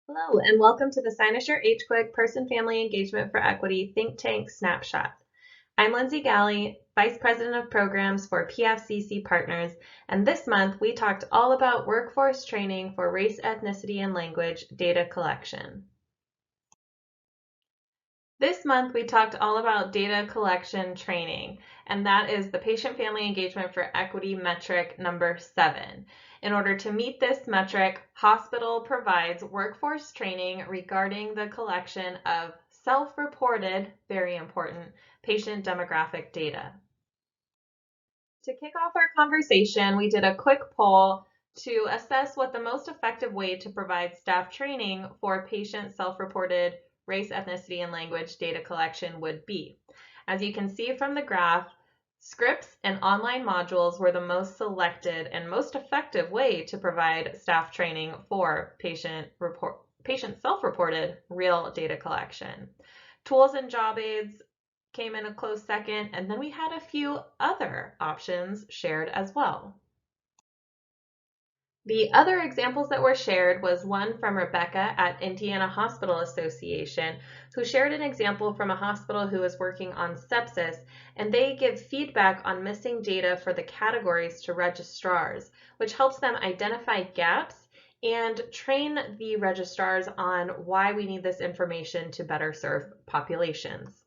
Hello, and welcome to the Cynosure HQIC Person-Family Engagement for Equity Think Tank Snapshot. I'm Lindsay Galley, Vice President of Programs for PFCC Partners, and this month we talked all about workforce training for race, ethnicity, and language data collection. This month we talked all about data collection training, and that is the Patient-Family Engagement for Equity metric number 7. In order to meet this metric, hospital provides workforce training regarding the collection of self-reported, very important, patient demographic data. To kick off our conversation, we did a quick poll to assess what the most effective way to provide staff training for patient self-reported race, ethnicity, and language data collection would be. As you can see from the graph, scripts and online modules were the most selected and most effective way to provide staff training for patient self-reported real data collection. Tools and job aids came in a close second, and then we had a few other options shared as well. The other examples that were shared was one from Rebecca at Indiana Hospital Association, who shared an example from a hospital who is working on sepsis, and they give feedback on missing data for the categories to registrars, which helps them identify gaps and train the registrars on why we need this information to better serve populations.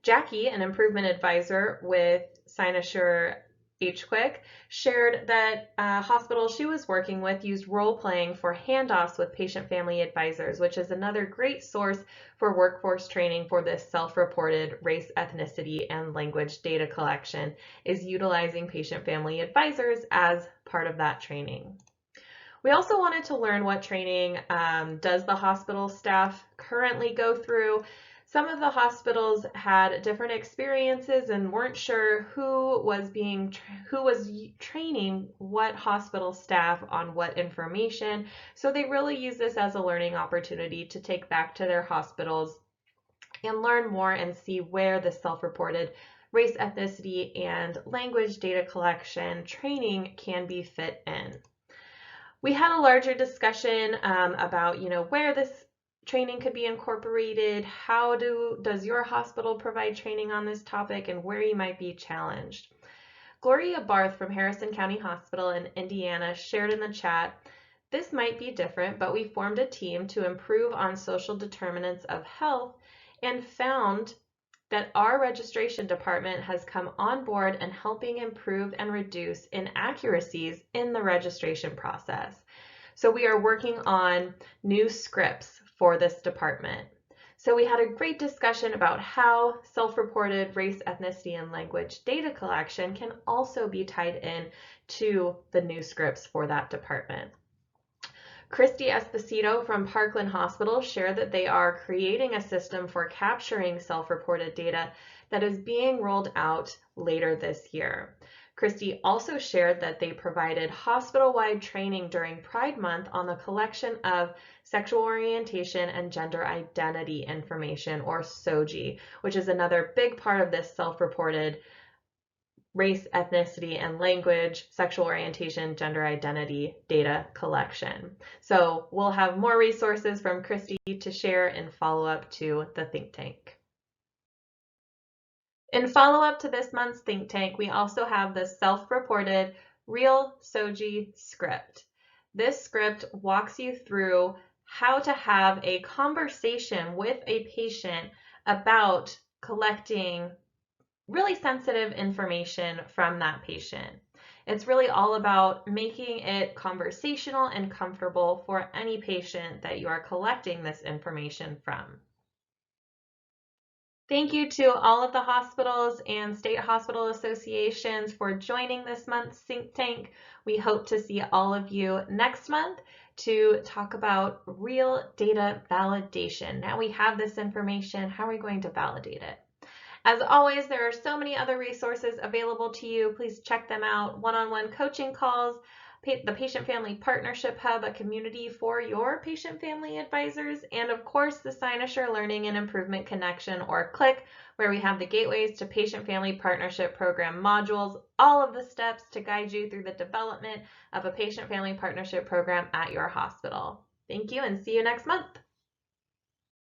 Jackie, an improvement advisor with Cynosure HQIC, shared that a hospital she was working with used role-playing for handoffs with patient-family advisors, which is another great source for workforce training for this self-reported race, ethnicity, and language data collection, is utilizing patient-family advisors as part of that training. We also wanted to learn what training does the hospital staff currently go through. Some of the hospitals had different experiences and weren't sure who was training what hospital staff on what information. So they really use this as a learning opportunity to take back to their hospitals and learn more and see where the self-reported race, ethnicity, and language data collection training can be fit in. We had a larger discussion about, where this training could be incorporated, how does your hospital provide training on this topic, and where you might be challenged. Gloria Barth from Harrison County Hospital in Indiana shared in the chat, this might be different, but we formed a team to improve on social determinants of health and found that our registration department has come on board and helping improve and reduce inaccuracies in the registration process. So we are working on new scripts for this department. So we had a great discussion about how self-reported race, ethnicity, and language data collection can also be tied in to the new scripts for that department. Christy Esposito from Parkland Hospital shared that they are creating a system for capturing self-reported data that is being rolled out later this year. Christy also shared that they provided hospital-wide training during Pride Month on the collection of sexual orientation and gender identity information, or SOGI, which is another big part of this self-reported race, ethnicity, and language, sexual orientation, gender identity data collection. So we'll have more resources from Christy to share in follow-up to the think tank. In follow-up to this month's think tank, we also have the self-reported Real SOGI script. This script walks you through how to have a conversation with a patient about collecting really sensitive information from that patient. It's really all about making it conversational and comfortable for any patient that you are collecting this information from. Thank you to all of the hospitals and state hospital associations for joining this month's think tank. We hope to see all of you next month to talk about real data validation. Now we have this information, how are we going to validate it? As always, there are so many other resources available to you. Please check them out. One-on-one coaching calls, the Patient Family Partnership Hub, a community for your patient family advisors, and of course the Cynosure Learning and Improvement Connection, or CLIC, where we have the Gateways to Patient Family Partnership Program modules, all of the steps to guide you through the development of a patient family partnership program at your hospital. Thank you and see you next month.